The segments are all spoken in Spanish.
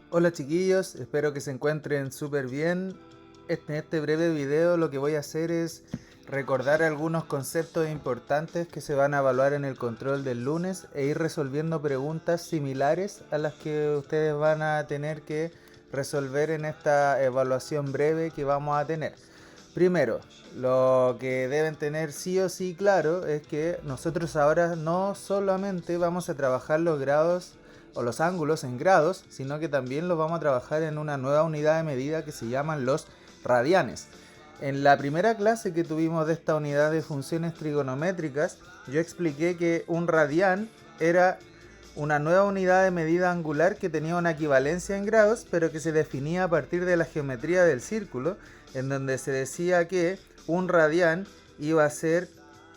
Hola chiquillos, espero que se encuentren súper bien. En este breve video lo que voy a hacer es recordar algunos conceptos importantes que se van a evaluar en el control del lunes e ir resolviendo preguntas similares a las que ustedes van a tener que resolver en esta evaluación breve que vamos a tener. Primero, lo que deben tener sí o sí claro es que nosotros ahora no solamente vamos a trabajar los grados o los ángulos en grados, sino que también los vamos a trabajar en una nueva unidad de medida que se llaman los radianes. En la primera clase que tuvimos de esta unidad de funciones trigonométricas, yo expliqué que un radián era una nueva unidad de medida angular que tenía una equivalencia en grados, pero que se definía a partir de la geometría del círculo, en donde se decía que un radián iba a ser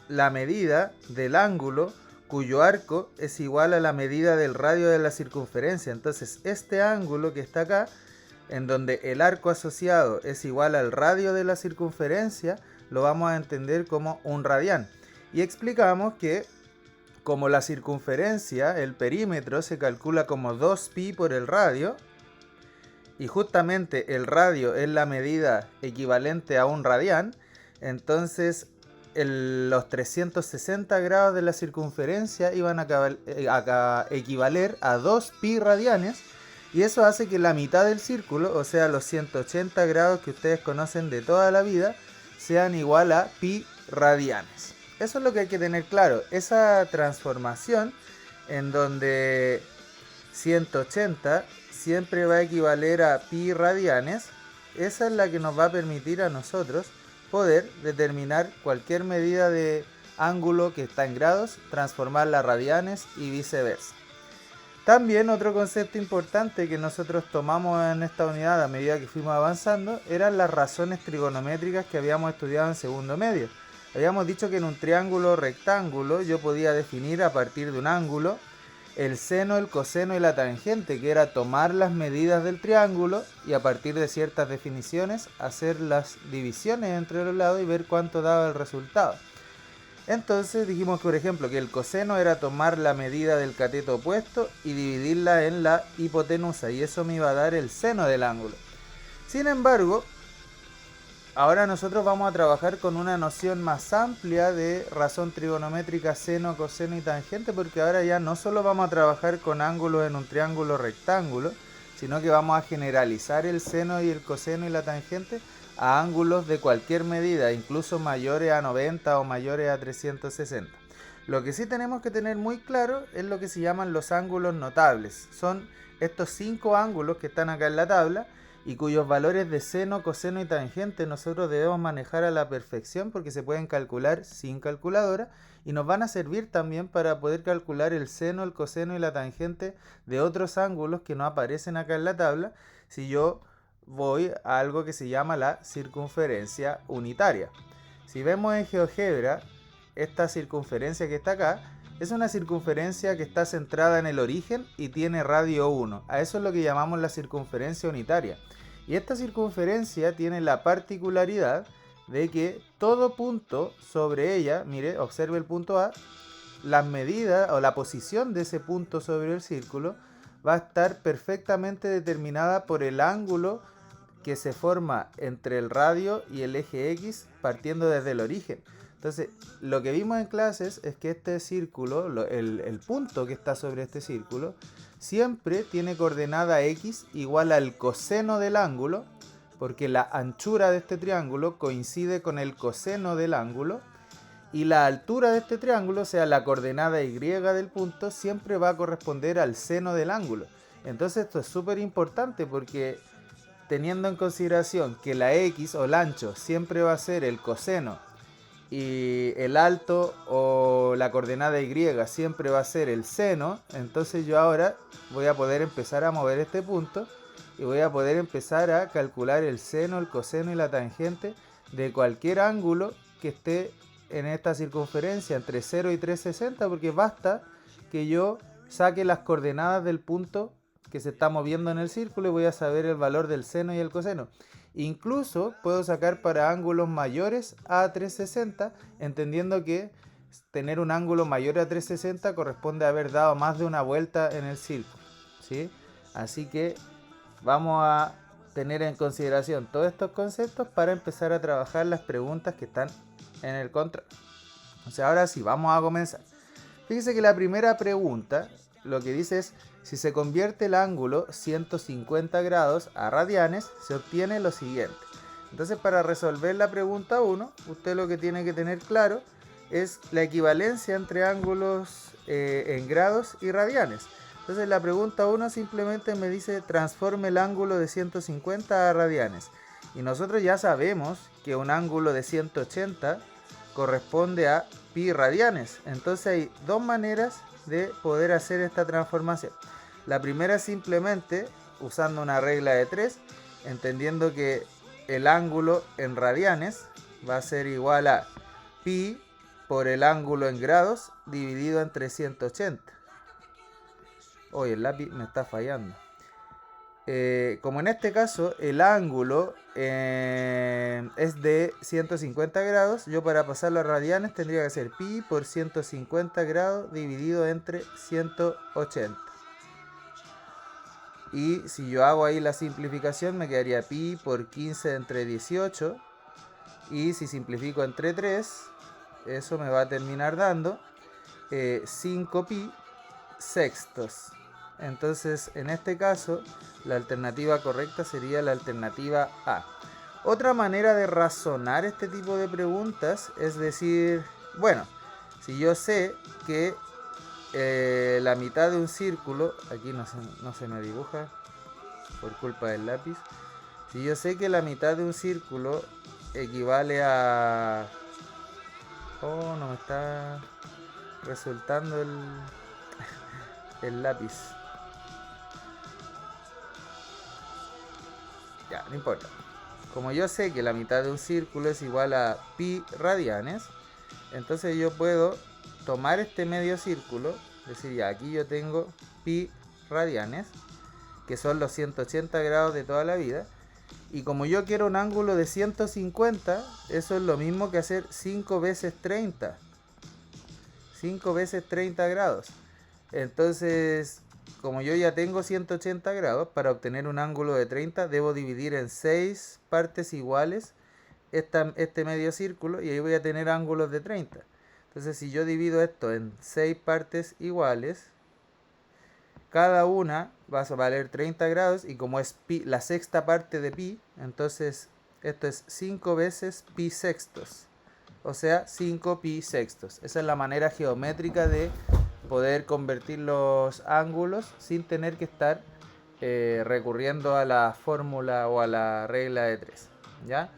la medida del ángulo cuyo arco es igual a la medida del radio de la circunferencia. Entonces, este ángulo que está acá, en donde el arco asociado es igual al radio de la circunferencia, lo vamos a entender como un radián. Y explicamos que como la circunferencia, el perímetro, se calcula como 2pi por el radio, y justamente el radio es la medida equivalente a un radián, entonces los 360 grados de la circunferencia iban a equivaler a 2 pi radianes, y eso hace que la mitad del círculo, o sea los 180 grados que ustedes conocen de toda la vida, sean igual a pi radianes. Eso es lo que hay que tener claro, esa transformación en donde 180 siempre va a equivaler a pi radianes, esa es la que nos va a permitir a nosotros poder determinar cualquier medida de ángulo que está en grados, transformarla a radianes y viceversa. También otro concepto importante que nosotros tomamos en esta unidad a medida que fuimos avanzando eran las razones trigonométricas que habíamos estudiado en segundo medio. Habíamos dicho que en un triángulo rectángulo yo podía definir a partir de un ángulo el seno, el coseno y la tangente, que era tomar las medidas del triángulo y a partir de ciertas definiciones hacer las divisiones entre los lados y ver cuánto daba el resultado. Entonces dijimos, por ejemplo, que el coseno era tomar la medida del cateto opuesto y dividirla en la hipotenusa, y eso me iba a dar el seno del ángulo. Sin embargo, ahora nosotros vamos a trabajar con una noción más amplia de razón trigonométrica, seno, coseno y tangente, porque ahora ya no solo vamos a trabajar con ángulos en un triángulo rectángulo, sino que vamos a generalizar el seno y el coseno y la tangente a ángulos de cualquier medida, incluso mayores a 90 o mayores a 360. Lo que sí tenemos que tener muy claro es lo que se llaman los ángulos notables. Son estos 5 ángulos que están acá en la tabla y cuyos valores de seno, coseno y tangente nosotros debemos manejar a la perfección porque se pueden calcular sin calculadora y nos van a servir también para poder calcular el seno, el coseno y la tangente de otros ángulos que no aparecen acá en la tabla si yo voy a algo que se llama la circunferencia unitaria. Si vemos en GeoGebra, esta circunferencia que está acá es una circunferencia que está centrada en el origen y tiene radio 1. A eso es lo que llamamos la circunferencia unitaria. Y esta circunferencia tiene la particularidad de que todo punto sobre ella, mire, observe el punto A, las medidas o la posición de ese punto sobre el círculo va a estar perfectamente determinada por el ángulo que se forma entre el radio y el eje X partiendo desde el origen. Entonces, lo que vimos en clases es que este círculo, el punto que está sobre este círculo, siempre tiene coordenada X igual al coseno del ángulo, porque la anchura de este triángulo coincide con el coseno del ángulo, y la altura de este triángulo, o sea, la coordenada Y del punto, siempre va a corresponder al seno del ángulo. Entonces esto es súper importante porque teniendo en consideración que la X o el ancho siempre va a ser el coseno y el alto o la coordenada Y siempre va a ser el seno, entonces yo ahora voy a poder empezar a mover este punto y voy a poder empezar a calcular el seno, el coseno y la tangente de cualquier ángulo que esté en esta circunferencia entre 0 y 360, porque basta que yo saque las coordenadas del punto que se está moviendo en el círculo y voy a saber el valor del seno y el coseno. Incluso puedo sacar para ángulos mayores a 360, entendiendo que tener un ángulo mayor a 360 corresponde a haber dado más de una vuelta en el círculo, ¿sí? Así que vamos a tener en consideración todos estos conceptos para empezar a trabajar las preguntas que están en el control. O sea, ahora sí, vamos a comenzar. Fíjese que la primera pregunta lo que dice es: si se convierte el ángulo 150 grados a radianes, se obtiene lo siguiente. Entonces, para resolver la pregunta 1, usted lo que tiene que tener claro es la equivalencia entre ángulos en grados y radianes. Entonces, la pregunta 1 simplemente me dice: transforme el ángulo de 150 a radianes. Y nosotros ya sabemos que un ángulo de 180 corresponde a pi radianes. Entonces hay dos maneras de poder hacer esta transformación. La primera es simplemente usando una regla de 3, entendiendo que el ángulo en radianes va a ser igual a pi por el ángulo en grados dividido entre 180. Oye, el lápiz me está fallando. Como en este caso el ángulo es de 150 grados, yo para pasarlo a radianes tendría que hacer pi por 150 grados dividido entre 180. Y si yo hago ahí la simplificación, me quedaría pi por 15 entre 18. Y si simplifico entre 3, eso me va a terminar dando 5 pi sextos. Entonces, en este caso, la alternativa correcta sería la alternativa A. Otra manera de razonar este tipo de preguntas es decir, bueno, si yo sé que la mitad de un círculo, aquí no se me dibuja por culpa del lápiz, si yo sé que la mitad de un círculo equivale a... Oh, no me está resultando el lápiz. Ya, no importa. Como yo sé que la mitad de un círculo es igual a pi radianes, entonces yo puedo tomar este medio círculo, es decir, ya aquí yo tengo pi radianes, que son los 180 grados de toda la vida, y como yo quiero un ángulo de 150, eso es lo mismo que hacer 5 veces 30. 5 veces 30 grados. Entonces, como yo ya tengo 180 grados, para obtener un ángulo de 30 debo dividir en 6 partes iguales este medio círculo y ahí voy a tener ángulos de 30. Entonces, si yo divido esto en 6 partes iguales, cada una va a valer 30 grados y como es pi, la sexta parte de pi, entonces esto es 5 veces pi sextos. O sea, 5 pi sextos. Esa es la manera geométrica de poder convertir los ángulos sin tener que estar recurriendo a la fórmula o a la regla de 3. ¿Ya?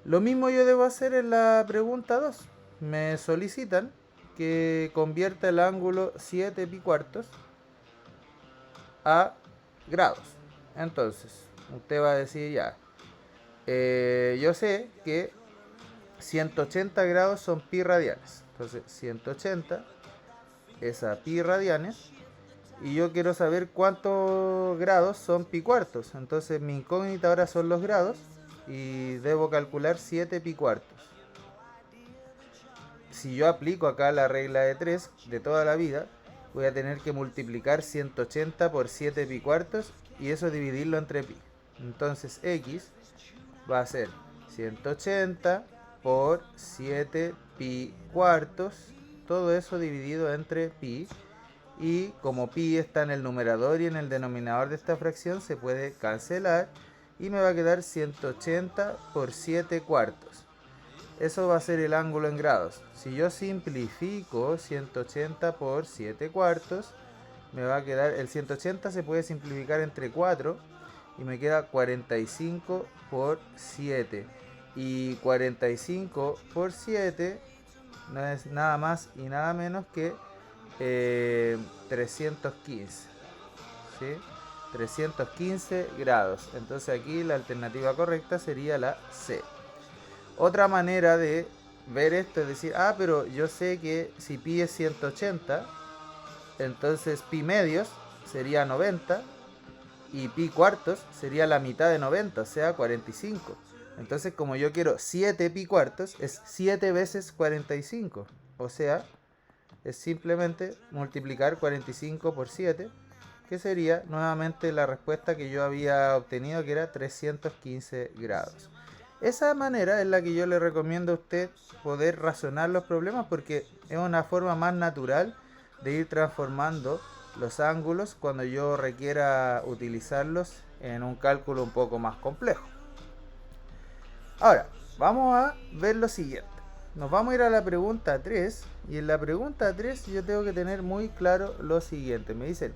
Lo mismo yo debo hacer en la pregunta 2. Me solicitan que convierta el ángulo 7 pi cuartos a grados. Entonces, usted va a decir ya, yo sé que 180 grados son pi radianes. Entonces, 180 es a pi radianes. Y yo quiero saber cuántos grados son pi cuartos. Entonces, mi incógnita ahora son los grados. Y debo calcular 7 pi cuartos. Si yo aplico acá la regla de 3 de toda la vida, voy a tener que multiplicar 180 por 7 pi cuartos y eso dividirlo entre pi. Entonces x va a ser 180 por 7 pi cuartos, todo eso dividido entre pi. Y como pi está en el numerador y en el denominador de esta fracción, se puede cancelar y me va a quedar 180 por 7 cuartos. Eso va a ser el ángulo en grados. Si yo simplifico 180 por 7 cuartos, me va a quedar, el 180 se puede simplificar entre 4 y me queda 45 por 7. Y 45 por 7 no es nada más y nada menos que 315. ¿Sí? 315 grados. Entonces aquí la alternativa correcta sería la C. Otra manera de ver esto es decir, pero yo sé que si pi es 180, entonces pi medios sería 90 y pi cuartos sería la mitad de 90, o sea 45. Entonces como yo quiero 7 pi cuartos, es 7 veces 45, o sea, es simplemente multiplicar 45 por 7 que sería nuevamente la respuesta que yo había obtenido, que era 315 grados. Esa manera es la que yo le recomiendo a usted poder razonar los problemas, porque es una forma más natural de ir transformando los ángulos cuando yo requiera utilizarlos en un cálculo un poco más complejo. Ahora, vamos a ver lo siguiente. Nos vamos a ir a la pregunta 3, y en la pregunta 3 yo tengo que tener muy claro lo siguiente. Me dicen,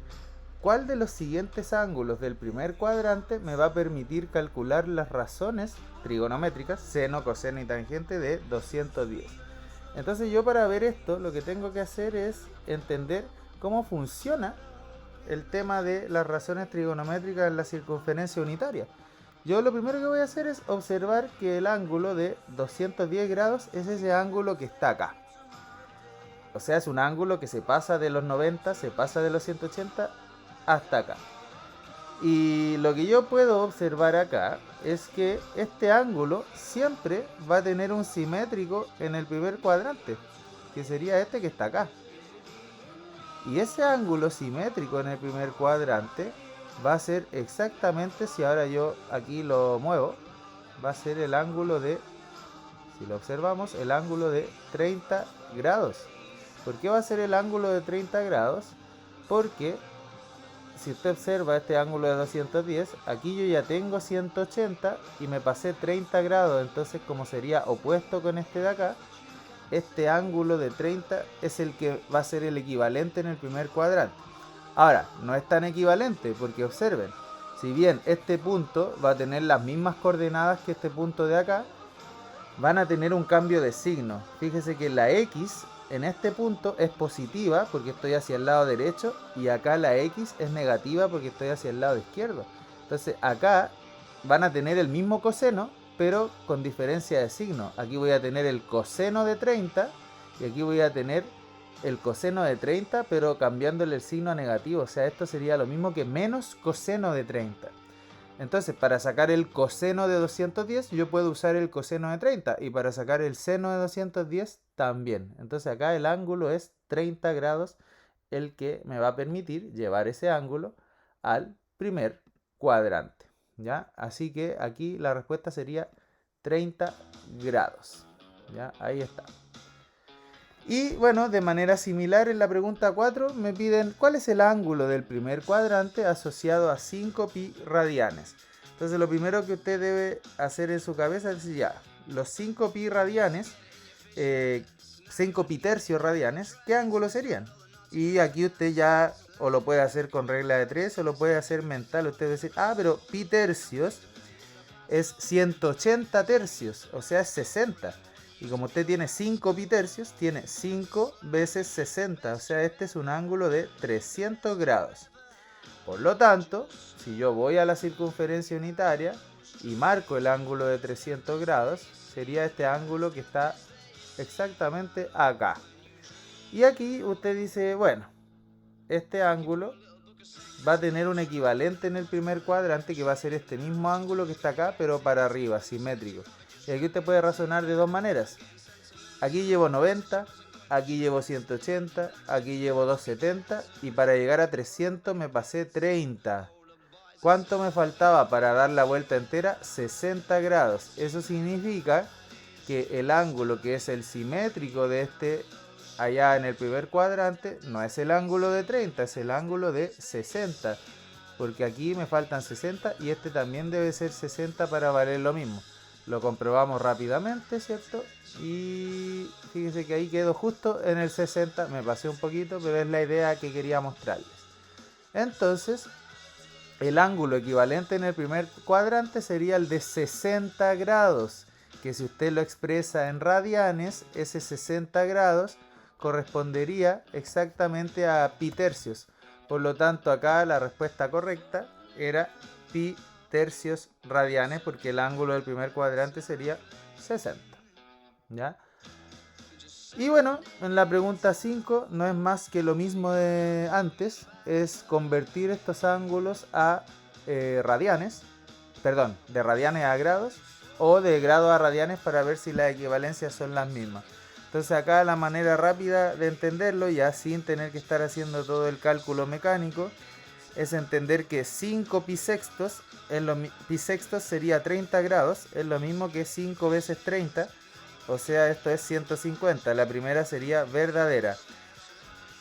¿cuál de los siguientes ángulos del primer cuadrante me va a permitir calcular las razones trigonométricas, seno, coseno y tangente de 210? Entonces yo, para ver esto, lo que tengo que hacer es entender cómo funciona el tema de las razones trigonométricas en la circunferencia unitaria. Yo lo primero que voy a hacer es observar que el ángulo de 210 grados es ese ángulo que está acá. O sea, es un ángulo que se pasa de los 90, se pasa de los 180 hasta acá. Y lo que yo puedo observar acá es que este ángulo siempre va a tener un simétrico en el primer cuadrante, que sería este que está acá. Y ese ángulo simétrico en el primer cuadrante va a ser exactamente, si ahora yo aquí lo muevo, va a ser el ángulo de, si lo observamos, el ángulo de 30 grados. ¿Por qué va a ser el ángulo de 30 grados? Porque si usted observa este ángulo de 210, aquí yo ya tengo 180 y me pasé 30 grados, entonces como sería opuesto con este de acá, este ángulo de 30 es el que va a ser el equivalente en el primer cuadrante. Ahora, no es tan equivalente porque observen, si bien este punto va a tener las mismas coordenadas que este punto de acá, van a tener un cambio de signo. Fíjese que la X en este punto es positiva porque estoy hacia el lado derecho, y acá la X es negativa porque estoy hacia el lado izquierdo. Entonces acá van a tener el mismo coseno, pero con diferencia de signo. Aquí voy a tener el coseno de 30 y aquí voy a tener el coseno de 30, pero cambiándole el signo a negativo. O sea, esto sería lo mismo que menos coseno de 30. Entonces, para sacar el coseno de 210, yo puedo usar el coseno de 30. Y para sacar el seno de 210, también. Entonces, acá el ángulo es 30 grados, el que me va a permitir llevar ese ángulo al primer cuadrante, ¿ya? Así que aquí la respuesta sería 30 grados, ¿ya? Ahí está. Y bueno, de manera similar en la pregunta 4 me piden cuál es el ángulo del primer cuadrante asociado a 5 pi radianes. Entonces lo primero que usted debe hacer en su cabeza es decir, ya, los 5 pi radianes, 5 pi tercios radianes, ¿qué ángulo serían? Y aquí usted ya o lo puede hacer con regla de 3 o lo puede hacer mental. Usted va a decir, pero pi tercios es 180 tercios, o sea es 60. Y como usted tiene 5 pi tercios, tiene 5 veces 60. O sea, este es un ángulo de 300 grados. Por lo tanto, si yo voy a la circunferencia unitaria y marco el ángulo de 300 grados, sería este ángulo que está exactamente acá. Y aquí usted dice, bueno, este ángulo va a tener un equivalente en el primer cuadrante, que va a ser este mismo ángulo que está acá, pero para arriba, simétrico. Y aquí usted puede razonar de dos maneras. Aquí llevo 90, aquí llevo 180, aquí llevo 270 y para llegar a 300 me pasé 30. ¿Cuánto me faltaba para dar la vuelta entera? 60 grados. Eso significa que el ángulo que es el simétrico de este allá en el primer cuadrante no es el ángulo de 30, es el ángulo de 60. Porque aquí me faltan 60 y este también debe ser 60 para valer lo mismo. Lo comprobamos rápidamente, ¿cierto? Y fíjense que ahí quedó justo en el 60. Me pasé un poquito, pero es la idea que quería mostrarles. Entonces, el ángulo equivalente en el primer cuadrante sería el de 60 grados. Que si usted lo expresa en radianes, ese 60 grados correspondería exactamente a pi tercios. Por lo tanto, acá la respuesta correcta era pi tercios radianes, porque el ángulo del primer cuadrante sería 60, ¿ya? Y bueno, en la pregunta 5 no es más que lo mismo de antes, es convertir estos ángulos a radianes, perdón, de radianes a grados o de grados a radianes para ver si las equivalencias son las mismas. Entonces acá la manera rápida de entenderlo, ya sin tener que estar haciendo todo el cálculo mecánico, es entender que 5 pi sextos, pi sextos sería 30 grados, es lo mismo que 5 veces 30, o sea, esto es 150. La primera sería verdadera.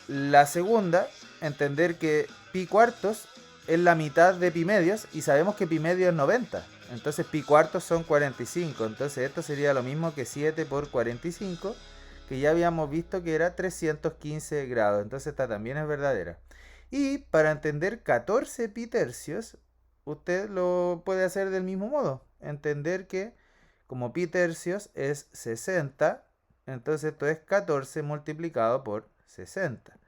La segunda, entender que pi cuartos es la mitad de pi medios y sabemos que pi medio es 90. Entonces pi cuartos son 45. Entonces esto sería lo mismo que 7 por 45, que ya habíamos visto que era 315 grados. Entonces esta también es verdadera. Y para entender 14 pi tercios, usted lo puede hacer del mismo modo. Entender que como pi tercios es 60, entonces esto es 14 multiplicado por 60.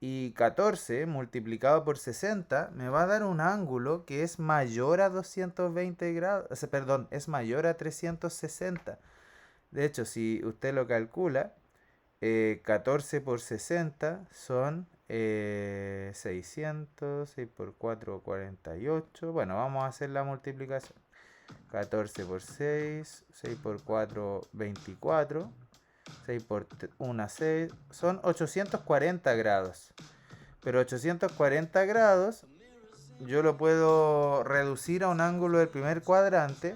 Y 14 multiplicado por 60 me va a dar un ángulo que es mayor a 220 grados. Perdón, es mayor a 360. De hecho, si usted lo calcula, 14 por 60 son 600, 6 por 4, 48. Bueno, vamos a hacer la multiplicación. 14 por 6, 6 por 4, 24. 6 por 1, 6. Son 840 grados. Pero 840 grados yo lo puedo reducir a un ángulo del primer cuadrante,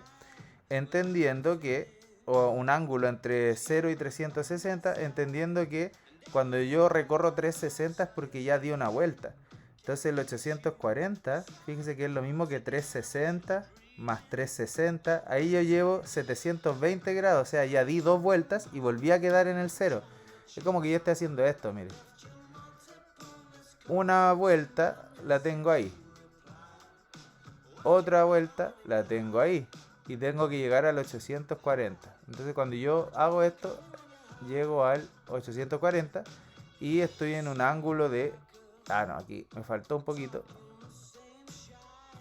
entendiendo que, o un ángulo entre 0 y 360, entendiendo que cuando yo recorro 360 es porque ya di una vuelta. Entonces el 840, fíjense que es lo mismo que 360 más 360. Ahí yo llevo 720 grados, o sea, ya di dos vueltas y volví a quedar en el 0. Es como que yo esté haciendo esto, miren. Una vuelta la tengo ahí. Otra vuelta la tengo ahí. Y tengo que llegar al 840. Entonces cuando yo hago esto, llego al 840 y estoy en un ángulo de... Ah, no, aquí me faltó un poquito.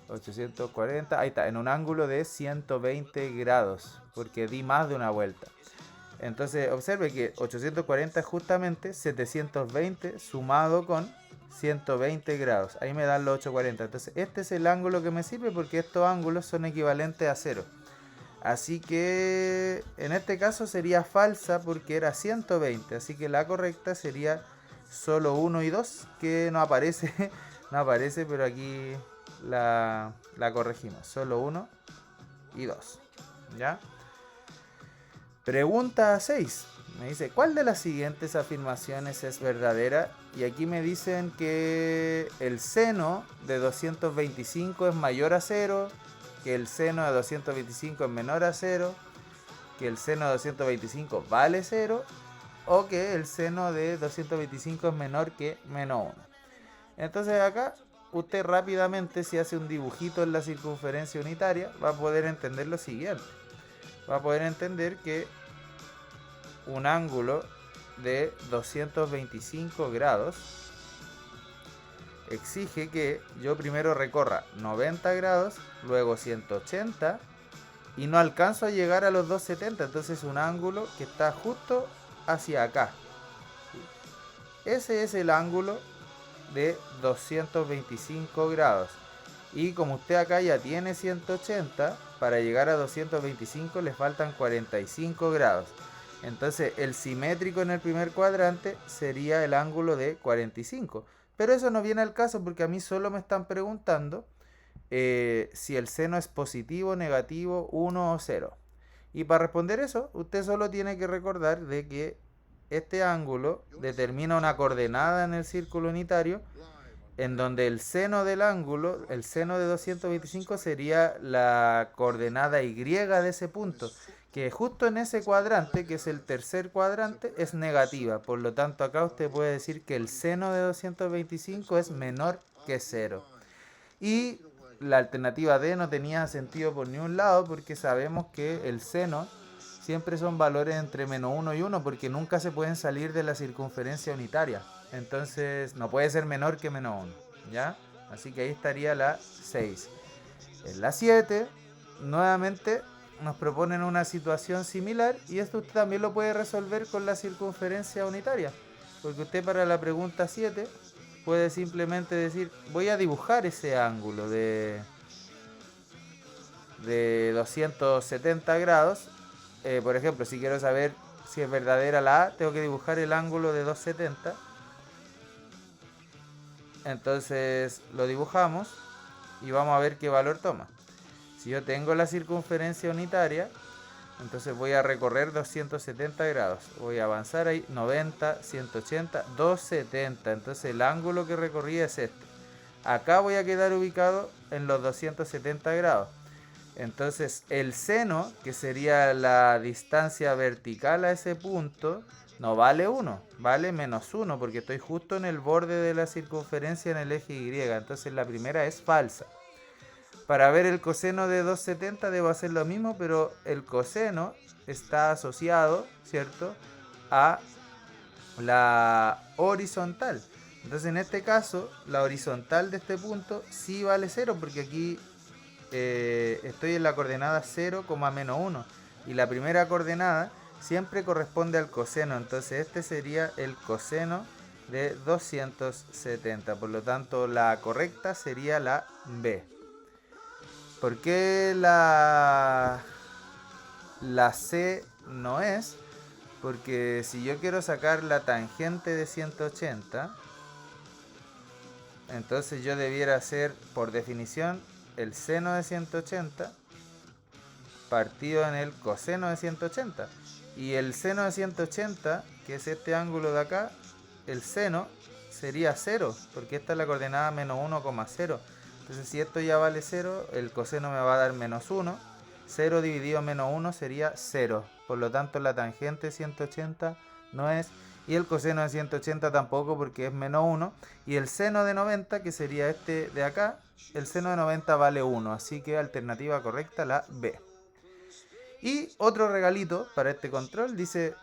840, ahí está, en un ángulo de 120 grados, porque di más de una vuelta. Entonces observe que 840 es justamente 720 sumado con 120 grados. Ahí me dan los 840. Entonces este es el ángulo que me sirve porque estos ángulos son equivalentes a 0. Así que en este caso sería falsa porque era 120. Así que la correcta sería solo 1 y 2, que no aparece, no aparece, pero aquí la corregimos. Solo 1 y 2. ¿Ya? Pregunta 6. Me dice, ¿cuál de las siguientes afirmaciones es verdadera? Y aquí me dicen que el seno de 225 es mayor a 0, que el seno de 225 es menor a 0, que el seno de 225 vale 0, o que el seno de 225 es menor que menos 1. Entonces acá usted rápidamente, si hace un dibujito en la circunferencia unitaria, va a poder entender lo siguiente. Va a poder entender que un ángulo de 225 grados exige que yo primero recorra 90 grados, luego 180 y no alcanzo a llegar a los 270, entonces es un ángulo que está justo hacia acá. Ese es el ángulo de 225 grados. Y como usted acá ya tiene 180, para llegar a 225 le faltan 45 grados. Entonces el simétrico en el primer cuadrante sería el ángulo de 45. Pero eso no viene al caso porque a mí solo me están preguntando si el seno es positivo, negativo, 1 o 0. Y para responder eso, usted solo tiene que recordar de que este ángulo determina una coordenada en el círculo unitario, en donde el seno del ángulo, el seno de 225 sería la coordenada y de ese punto, que justo en ese cuadrante, que es el tercer cuadrante, es negativa. Por lo tanto, acá usted puede decir que el seno de 225 es menor que 0. Y la alternativa D no tenía sentido por ningún lado, porque sabemos que el seno siempre son valores entre menos 1 y 1, porque nunca se pueden salir de la circunferencia unitaria. Entonces no puede ser menor que menos 1, ¿ya? Así que ahí estaría la 6. En la 7, nuevamente nos proponen una situación similar y esto usted también lo puede resolver con la circunferencia unitaria. Porque usted para la pregunta 7 puede simplemente decir, voy a dibujar ese ángulo de 270 grados. Por ejemplo, si quiero saber si es verdadera la A, tengo que dibujar el ángulo de 270. Entonces lo dibujamos y vamos a ver qué valor toma. Si yo tengo la circunferencia unitaria, entonces voy a recorrer 270 grados. Voy a avanzar ahí, 90, 180, 270. Entonces el ángulo que recorrí es este. Acá voy a quedar ubicado en los 270 grados. Entonces el seno, que sería la distancia vertical a ese punto, no vale 1, vale menos 1, porque estoy justo en el borde de la circunferencia en el eje Y. Entonces la primera es falsa. Para ver el coseno de 270 debo hacer lo mismo, pero el coseno está asociado, ¿cierto?, a la horizontal. Entonces en este caso, la horizontal de este punto sí vale 0, porque aquí estoy en la coordenada 0, menos 1. Y la primera coordenada siempre corresponde al coseno. Entonces este sería el coseno de 270. Por lo tanto, la correcta sería la B. ¿Por qué la C no es? Porque si yo quiero sacar la tangente de 180, entonces yo debiera hacer, por definición, el seno de 180 partido en el coseno de 180. Y el seno de 180, que es este ángulo de acá, el seno sería 0, porque esta es la coordenada menos 1,0. Entonces si esto ya vale 0, el coseno me va a dar menos 1. 0 dividido menos 1 sería 0. Por lo tanto la tangente de 180 no es. Y el coseno de 180 tampoco, porque es menos 1. Y el seno de 90, que sería este de acá, el seno de 90 vale 1. Así que alternativa correcta la B. Y otro regalito para este control dice: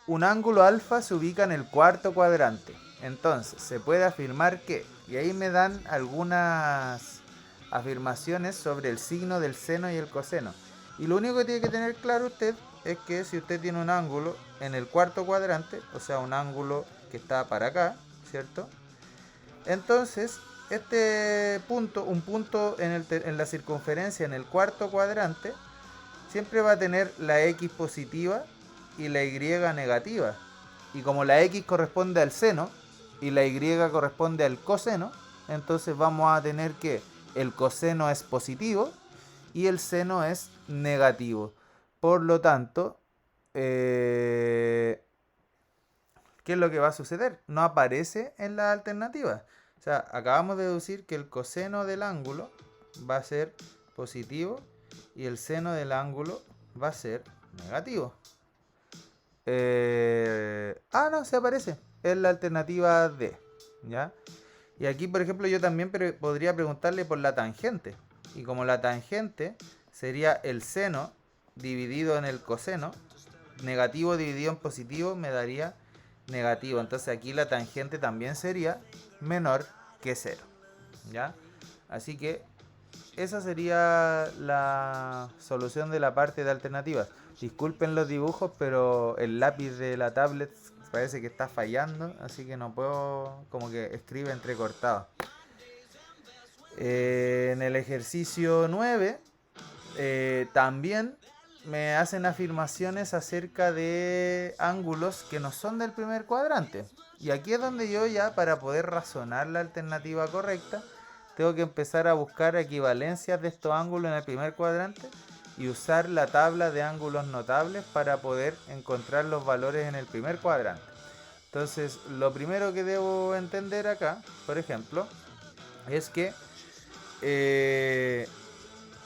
un ángulo alfa se ubica en el cuarto cuadrante. Entonces, se puede afirmar que, y ahí me dan algunas afirmaciones sobre el signo del seno y el coseno. Y lo único que tiene que tener claro usted es que si usted tiene un ángulo en el cuarto cuadrante, o sea, un ángulo que está para acá, ¿cierto? Entonces, este punto, un punto en la circunferencia en el cuarto cuadrante, siempre va a tener la X positiva y la Y negativa. Y como la X corresponde al seno y la Y corresponde al coseno, entonces vamos a tener que el coseno es positivo y el seno es negativo. Por lo tanto, ¿qué es lo que va a suceder? No aparece en la alternativa. O sea, acabamos de deducir que el coseno del ángulo va a ser positivo y el seno del ángulo va a ser negativo. No, se aparece. Es la alternativa D, ¿ya? Y aquí, por ejemplo, yo también podría preguntarle por la tangente. Y como la tangente sería el seno dividido en el coseno, negativo dividido en positivo me daría negativo. Entonces aquí la tangente también sería menor que 0, ¿ya? Así que esa sería la solución de la parte de alternativas. Disculpen los dibujos, pero el lápiz de la tablet parece que está fallando, así que no puedo, como que escribe entrecortado. En el ejercicio 9 también me hacen afirmaciones acerca de ángulos que no son del primer cuadrante. Y aquí es donde yo ya, para poder razonar la alternativa correcta, tengo que empezar a buscar equivalencias de estos ángulos en el primer cuadrante y usar la tabla de ángulos notables para poder encontrar los valores en el primer cuadrante. Entonces, lo primero que debo entender acá, por ejemplo, es que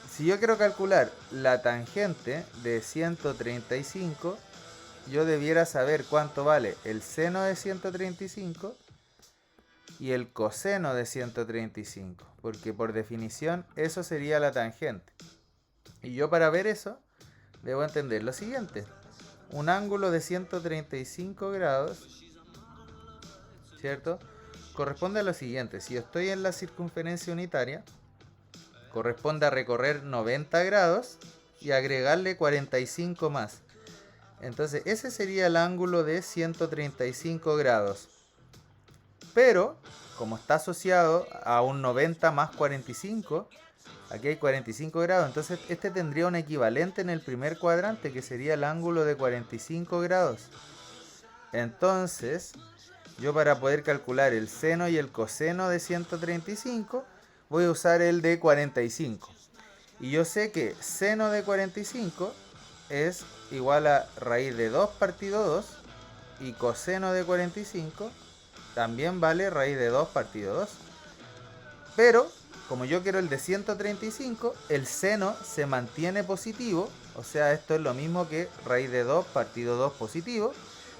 si yo quiero calcular la tangente de 135, yo debiera saber cuánto vale el seno de 135 y el coseno de 135, porque por definición eso sería la tangente. Y yo, para ver eso, debo entender lo siguiente: un ángulo de 135 grados, ¿cierto?, corresponde a lo siguiente. Si yo estoy en la circunferencia unitaria, corresponde a recorrer 90 grados y agregarle 45 más. Entonces ese sería el ángulo de 135 grados. Pero, como está asociado a un 90 más 45, aquí hay 45 grados, entonces este tendría un equivalente en el primer cuadrante, que sería el ángulo de 45 grados. Entonces, Yo para poder calcular el seno y el coseno de 135 voy a usar el de 45. Y yo sé que seno de 45 es igual a raíz de 2 partido 2 y coseno de 45 también vale raíz de 2 partido 2. Pero, como yo quiero el de 135, el seno se mantiene positivo, o sea, esto es lo mismo que raíz de 2 partido 2 positivo,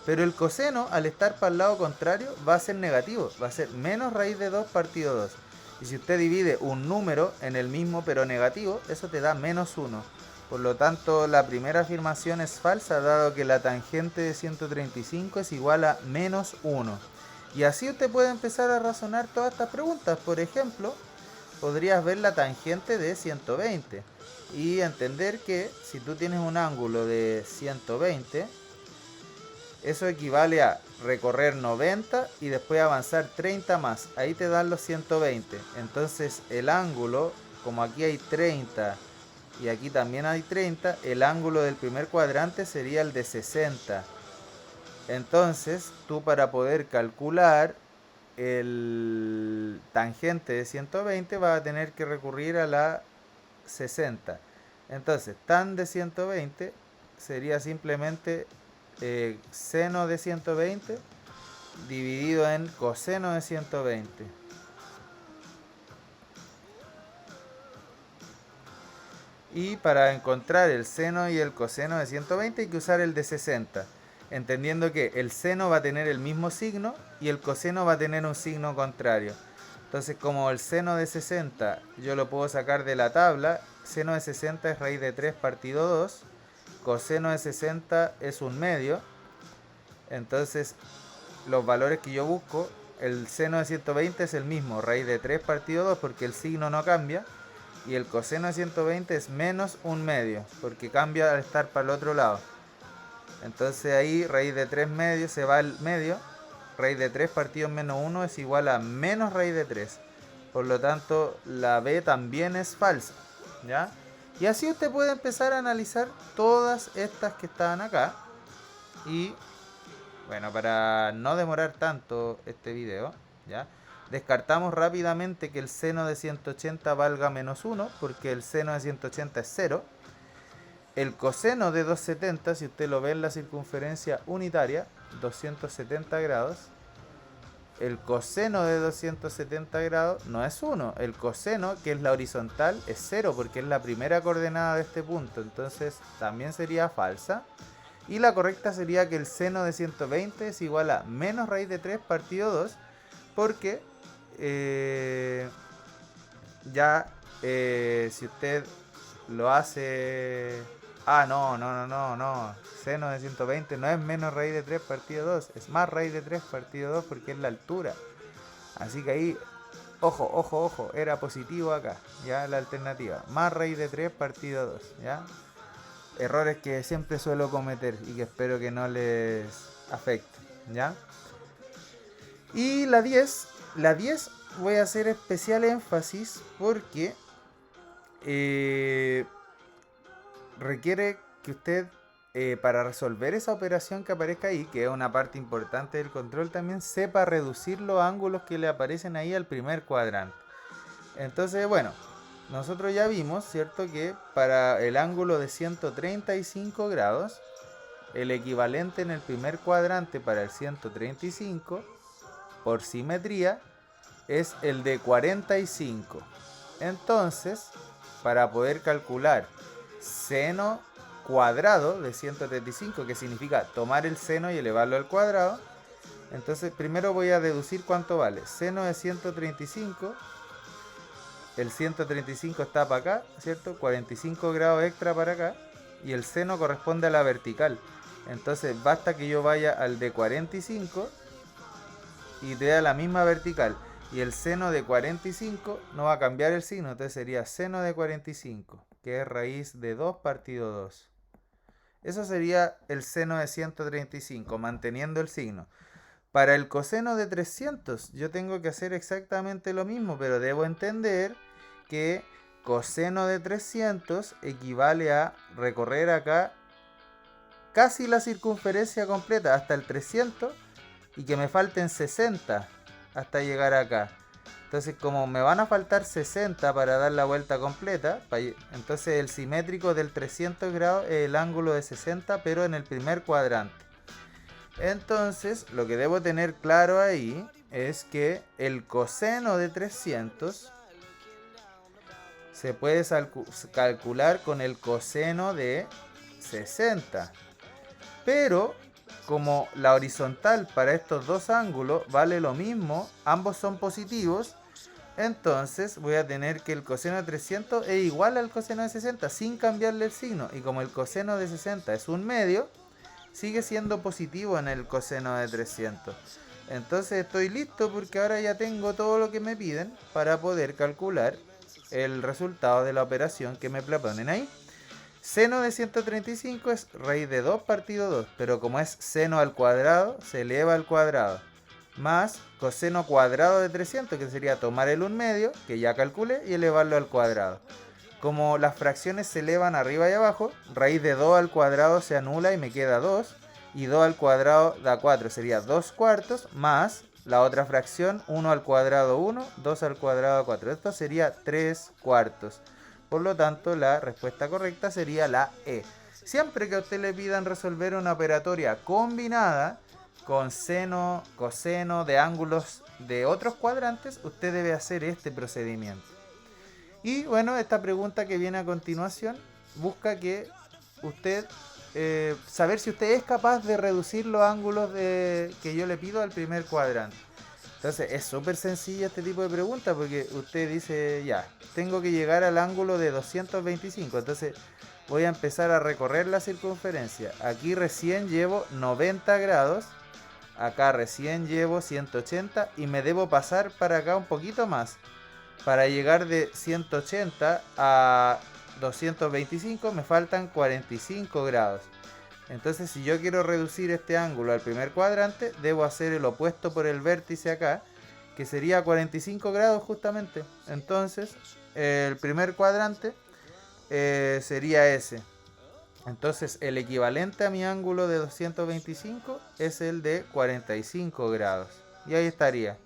pero el coseno, al estar para el lado contrario, va a ser negativo, va a ser menos raíz de 2 partido 2. Y si usted divide un número en el mismo pero negativo, eso te da menos 1. Por lo tanto, la primera afirmación es falsa, dado que la tangente de 135 es igual a menos 1. Y así usted puede empezar a razonar todas estas preguntas. Por ejemplo, podrías ver la tangente de 120 y entender que si tú tienes un ángulo de 120, eso equivale a recorrer 90 y después avanzar 30 más. Ahí te dan los 120. Entonces el ángulo, como aquí hay 30 y aquí también hay 30, el ángulo del primer cuadrante sería el de 60. Entonces, tú para poder calcular el tangente de 120 vas a tener que recurrir a la 60. Entonces, tan de 120 sería simplemente seno de 120 dividido en coseno de 120. Y para encontrar el seno y el coseno de 120 hay que usar el de 60. Entendiendo que el seno va a tener el mismo signo y el coseno va a tener un signo contrario. Entonces, como el seno de 60 yo lo puedo sacar de la tabla, seno de 60 es raíz de 3 partido 2, coseno de 60 es un medio. Entonces, los valores que yo busco, el seno de 120 es el mismo, raíz de 3 partido 2, porque el signo no cambia. Y el coseno de 120 es menos un medio, porque cambia al estar para el otro lado. Entonces ahí raíz de 3 medios se va al medio. Raíz de 3 partido menos 1 es igual a menos raíz de 3. Por lo tanto, la B también es falsa, ¿ya? Y así usted puede empezar a analizar todas estas que están acá. Y bueno, para no demorar tanto este video, ¿ya? Descartamos rápidamente que el seno de 180 valga menos 1, porque el seno de 180 es 0. El coseno de 270, si usted lo ve en la circunferencia unitaria, 270 grados, el coseno de 270 grados no es 1. El coseno, que es la horizontal, es 0, porque es la primera coordenada de este punto. Entonces también sería falsa. Y la correcta sería que el seno de 120 es igual a menos raíz de 3 partido 2, porque si usted lo hace... no. Seno de 120 no es menos raíz de 3 partido 2, es más raíz de 3 partido 2 porque es la altura. Así que ahí, ojo, era positivo acá, ya la alternativa. Más raíz de 3 partido 2, ya. Errores que siempre suelo cometer y que espero que no les afecte, ¿ya? Y la 10 voy a hacer especial énfasis porque requiere que usted, para resolver esa operación que aparezca ahí, que es una parte importante del control también, sepa reducir los ángulos que le aparecen ahí al primer cuadrante. Entonces, bueno, nosotros ya vimos, ¿cierto?, que para el ángulo de 135 grados, el equivalente en el primer cuadrante para el 135, por simetría, es el de 45. Entonces, para poder calcular seno cuadrado de 135, que significa tomar el seno y elevarlo al cuadrado, entonces primero voy a deducir cuánto vale. Seno de 135, el 135 está para acá, ¿cierto? 45 grados extra para acá, y el seno corresponde a la vertical. Entonces basta que yo vaya al de 45 y te da la misma vertical. Y el seno de 45 no va a cambiar el signo, entonces sería seno de 45, que es raíz de 2 partido 2. Eso sería el seno de 135, manteniendo el signo. Para el coseno de 300 yo tengo que hacer exactamente lo mismo, pero debo entender que coseno de 300 equivale a recorrer acá casi la circunferencia completa hasta el 300 y que me falten 60 hasta llegar acá. Entonces, como me van a faltar 60 para dar la vuelta completa, entonces el simétrico del 300 grados es el ángulo de 60, pero en el primer cuadrante. Entonces, lo que debo tener claro ahí es que el coseno de 300 se puede calcular con el coseno de 60. Pero como la horizontal para estos dos ángulos vale lo mismo, ambos son positivos, entonces voy a tener que el coseno de 300 es igual al coseno de 60 sin cambiarle el signo. Y como el coseno de 60 es un medio, sigue siendo positivo en el coseno de 300. Entonces estoy listo porque ahora ya tengo todo lo que me piden para poder calcular el resultado de la operación que me proponen ahí. Seno de 135 es raíz de 2 partido 2, pero como es seno al cuadrado, se eleva al cuadrado. Más coseno cuadrado de 300, que sería tomar el 1 medio, que ya calculé, y elevarlo al cuadrado. Como las fracciones se elevan arriba y abajo, raíz de 2 al cuadrado se anula y me queda 2. Y 2 al cuadrado da 4, sería 2 cuartos, más la otra fracción, 1 al cuadrado 1, 2 al cuadrado 4. Esto sería 3 cuartos. Por lo tanto, la respuesta correcta sería la E. Siempre que a usted le pidan resolver una operatoria combinada con seno, coseno de ángulos de otros cuadrantes, usted debe hacer este procedimiento. Y bueno, esta pregunta que viene a continuación busca que usted saber si usted es capaz de reducir los ángulos que yo le pido al primer cuadrante. Entonces es súper sencilla este tipo de preguntas porque usted dice, ya, tengo que llegar al ángulo de 225, entonces voy a empezar a recorrer la circunferencia. Aquí recién llevo 90 grados, acá recién llevo 180 y me debo pasar para acá un poquito más. Para llegar de 180 a 225 me faltan 45 grados. Entonces, si yo quiero reducir este ángulo al primer cuadrante, debo hacer el opuesto por el vértice acá, que sería 45 grados justamente. Entonces, el primer cuadrante sería ese. Entonces, el equivalente a mi ángulo de 225 es el de 45 grados. Y ahí estaría.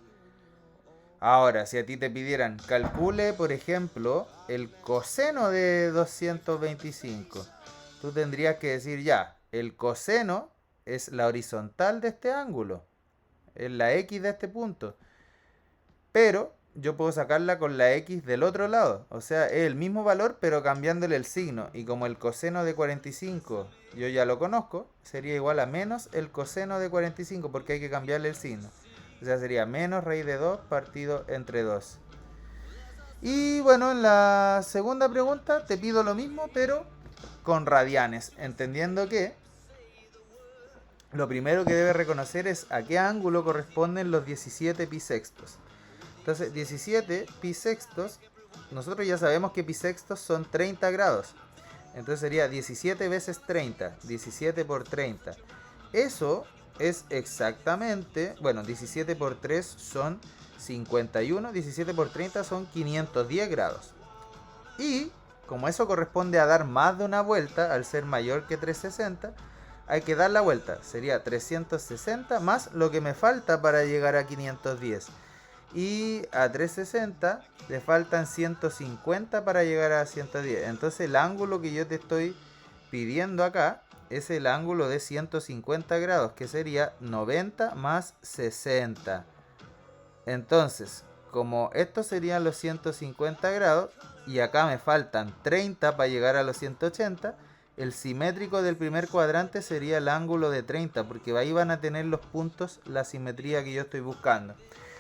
Ahora, si a ti te pidieran, calcule, por ejemplo, el coseno de 225, tú tendrías que decir ya, el coseno es la horizontal de este ángulo, es la X de este punto, pero yo puedo sacarla con la X del otro lado, o sea, es el mismo valor pero cambiándole el signo, y como el coseno de 45 yo ya lo conozco, sería igual a menos el coseno de 45 porque hay que cambiarle el signo. O sea, sería menos raíz de 2 partido entre 2. Y bueno, en la segunda pregunta te pido lo mismo, pero con radianes. Entendiendo que lo primero que debes reconocer es a qué ángulo corresponden los 17 pi sextos. Entonces, 17 pi sextos, nosotros ya sabemos que pi sextos son 30 grados. Entonces sería 17 veces 30, 17 por 30. Eso es exactamente, bueno, 17 por 3 son 51, 17 por 30 son 510 grados. Y como eso corresponde a dar más de una vuelta, al ser mayor que 360, hay que dar la vuelta. Sería 360 más lo que me falta para llegar a 510. Y a 360 le faltan 150 para llegar a 110. Entonces el ángulo que yo te estoy pidiendo acá es el ángulo de 150 grados, que sería 90 más 60. Entonces, como estos serían los 150 grados, y acá me faltan 30 para llegar a los 180, el simétrico del primer cuadrante sería el ángulo de 30, porque ahí van a tener los puntos la simetría que yo estoy buscando.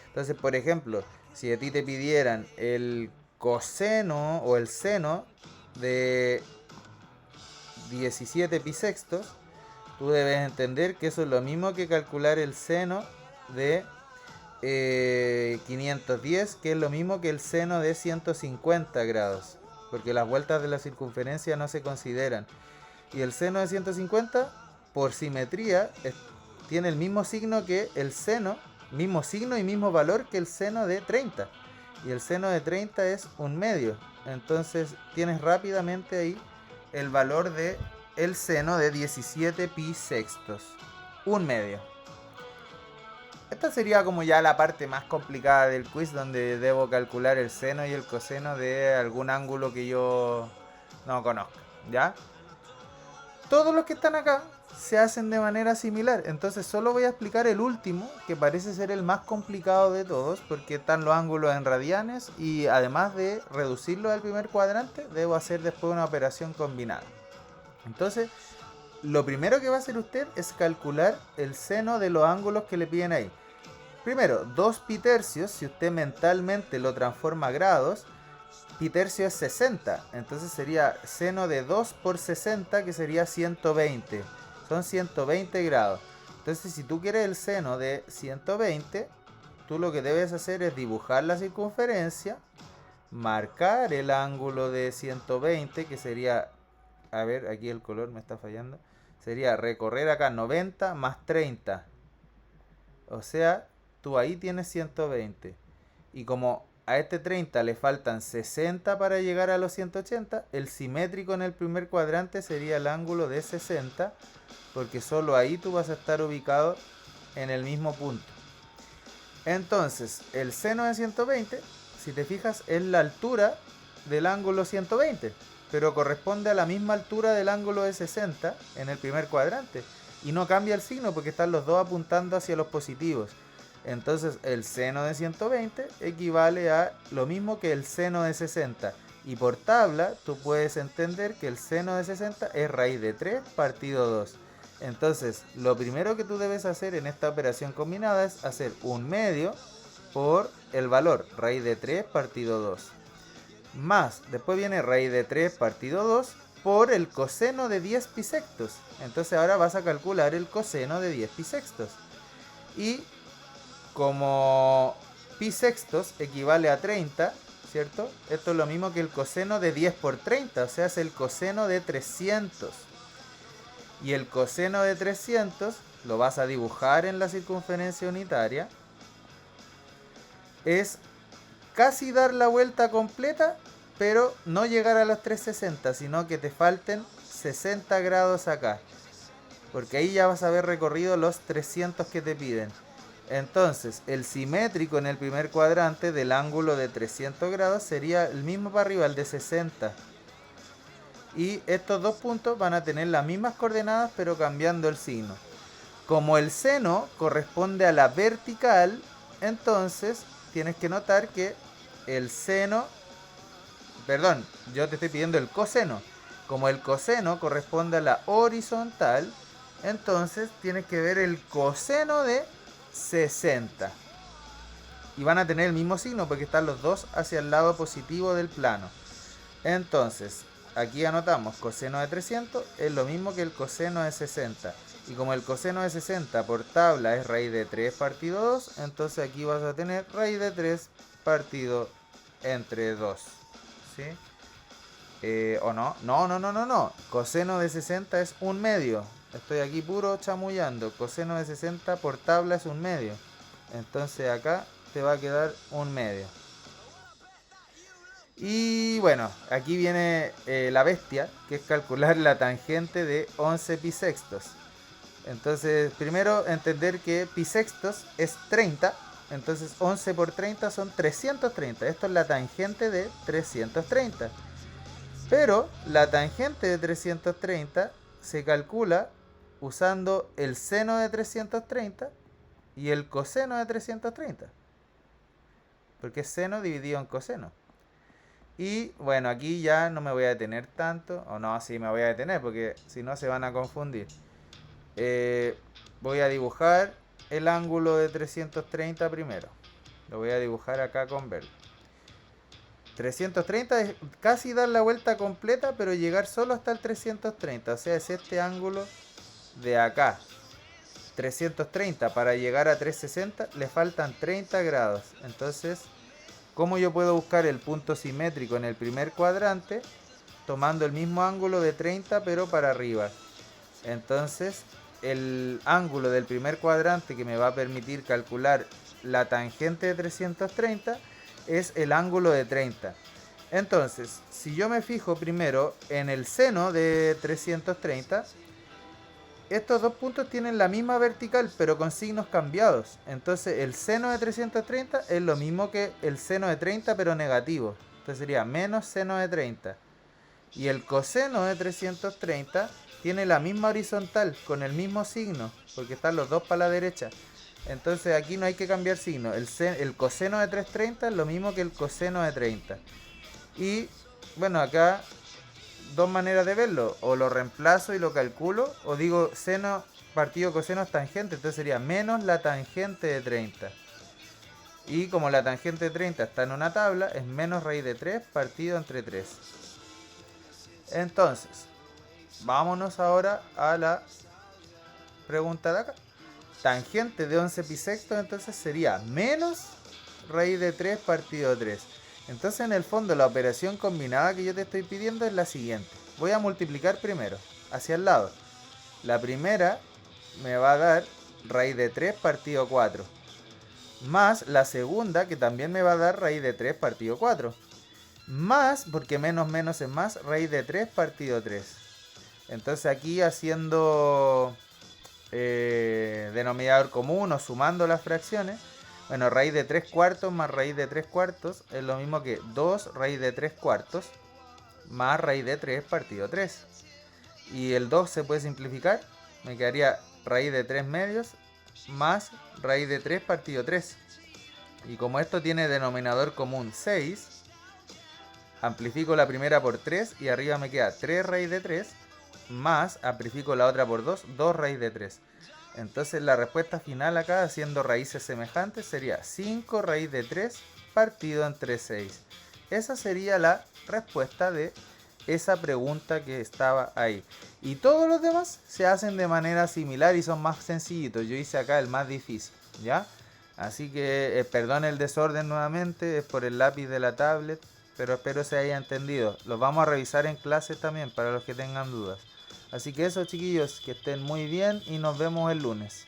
Entonces, por ejemplo, si a ti te pidieran el coseno o el seno de 17 pi sextos, tú debes entender que eso es lo mismo que calcular el seno de 510, que es lo mismo que el seno de 150 grados, porque las vueltas de la circunferencia no se consideran. Y el seno de 150, por simetría, tiene el mismo signo que el seno, mismo signo y mismo valor que el seno de 30. Y el seno de 30 es un medio. Entonces tienes rápidamente ahí el valor de el seno de 17 pi sextos, un medio. Esta sería como ya la parte más complicada del quiz, donde debo calcular el seno y el coseno de algún ángulo que yo no conozca, ¿ya? Todos los que están acá se hacen de manera similar, entonces solo voy a explicar el último, que parece ser el más complicado de todos, porque están los ángulos en radianes y además de reducirlo al primer cuadrante, debo hacer después una operación combinada. Entonces, lo primero que va a hacer usted es calcular el seno de los ángulos que le piden ahí. Primero, 2 pi tercios, si usted mentalmente lo transforma a grados, pi tercio es 60, entonces sería seno de 2 por 60, que sería 120. Son 120 grados. Entonces, si tú quieres el seno de 120, tú lo que debes hacer es dibujar la circunferencia, marcar el ángulo de 120, que sería, a ver, aquí el color me está fallando, sería recorrer acá 90 más 30. O sea, tú ahí tienes 120. Y como a este 30 le faltan 60 para llegar a los 180, el simétrico en el primer cuadrante sería el ángulo de 60, porque solo ahí tú vas a estar ubicado en el mismo punto. Entonces, el seno de 120, si te fijas, es la altura del ángulo 120, pero corresponde a la misma altura del ángulo de 60 en el primer cuadrante. Y no cambia el signo porque están los dos apuntando hacia los positivos. Entonces el seno de 120 equivale a lo mismo que el seno de 60. Y por tabla tú puedes entender que el seno de 60 es raíz de 3 partido 2. Entonces lo primero que tú debes hacer en esta operación combinada es hacer un medio por el valor raíz de 3 partido 2. Más, después viene raíz de 3 partido 2 por el coseno de 10 pi sextos. Entonces ahora vas a calcular el coseno de 10 pi sextos. Y como pi sextos equivale a 30, ¿cierto? Esto es lo mismo que el coseno de 10 por 30, o sea, es el coseno de 300. Y el coseno de 300 lo vas a dibujar en la circunferencia unitaria. Es casi dar la vuelta completa, pero no llegar a los 360, sino que te falten 60 grados acá. Porque ahí ya vas a haber recorrido los 300 que te piden. Entonces, el simétrico en el primer cuadrante del ángulo de 300 grados sería el mismo para arriba, el de 60. Y estos dos puntos van a tener las mismas coordenadas, pero cambiando el signo. Como el seno corresponde a la vertical, entonces tienes que notar que el seno, perdón, yo te estoy pidiendo el coseno. Como el coseno corresponde a la horizontal, entonces tienes que ver el coseno de 60. Y van a tener el mismo signo porque están los dos hacia el lado positivo del plano. Entonces, aquí anotamos coseno de 300 es lo mismo que el coseno de 60. Y como el coseno de 60 por tabla es raíz de 3 partido 2, entonces aquí vas a tener raíz de 3 partido entre 2. ¿Sí? ¿O no? No. Coseno de 60 es un medio. Estoy aquí puro chamullando. Coseno de 60 por tabla es un medio. Entonces acá te va a quedar un medio. Y bueno, aquí viene la bestia, que es calcular la tangente de 11 pi sextos. Entonces, primero entender que pi sextos es 30. Entonces 11 por 30 son 330. Esto es la tangente de 330. Pero la tangente de 330 se calcula usando el seno de 330 y el coseno de 330. Porque es seno dividido en coseno. Y bueno, aquí ya no me voy a detener tanto. O no, sí me voy a detener porque si no se van a confundir. Voy a dibujar el ángulo de 330 primero. Lo voy a dibujar acá con verde. 330 es casi dar la vuelta completa, pero llegar solo hasta el 330. O sea, es este ángulo de acá. 330 para llegar a 360 le faltan 30 grados. Entonces, ¿cómo yo puedo buscar el punto simétrico en el primer cuadrante? Tomando el mismo ángulo de 30 pero para arriba. Entonces, el ángulo del primer cuadrante que me va a permitir calcular la tangente de 330 es el ángulo de 30. Entonces, si yo me fijo primero en el seno de 330, estos dos puntos tienen la misma vertical, pero con signos cambiados. Entonces el seno de 330 es lo mismo que el seno de 30, pero negativo. Entonces sería menos seno de 30. Y el coseno de 330 tiene la misma horizontal, con el mismo signo, porque están los dos para la derecha. Entonces aquí no hay que cambiar signo. El coseno de 330 es lo mismo que el coseno de 30. Y bueno, acá dos maneras de verlo. O lo reemplazo y lo calculo, o digo seno partido coseno es tangente. Entonces sería menos la tangente de 30. Y como la tangente de 30 está en una tabla, es menos raíz de 3 partido entre 3. Entonces, vámonos ahora a la pregunta de acá. Tangente de 11 bisectos entonces sería menos raíz de 3 partido 3. Entonces en el fondo la operación combinada que yo te estoy pidiendo es la siguiente. Voy a multiplicar primero, hacia el lado. La primera me va a dar raíz de 3 partido 4. Más la segunda que también me va a dar raíz de 3 partido 4. Más, porque menos menos es más, raíz de 3 partido 3. Entonces aquí haciendo denominador común o sumando las fracciones, bueno, raíz de 3 cuartos más raíz de 3 cuartos es lo mismo que 2 raíz de 3 cuartos más raíz de 3 partido 3. Y el 2 se puede simplificar, me quedaría raíz de 3 medios más raíz de 3 partido 3. Y como esto tiene denominador común 6, amplifico la primera por 3 y arriba me queda 3 raíz de 3 más, amplifico la otra por 2, 2 raíz de 3. Entonces la respuesta final acá, haciendo raíces semejantes, sería 5 raíz de 3 partido entre 6. Esa sería la respuesta de esa pregunta que estaba ahí. Y todos los demás se hacen de manera similar y son más sencillitos. Yo hice acá el más difícil, ¿ya? Así que perdón el desorden nuevamente, es por el lápiz de la tablet, pero espero se haya entendido. Los vamos a revisar en clases también para los que tengan dudas. Así que eso, chiquillos, que estén muy bien y nos vemos el lunes.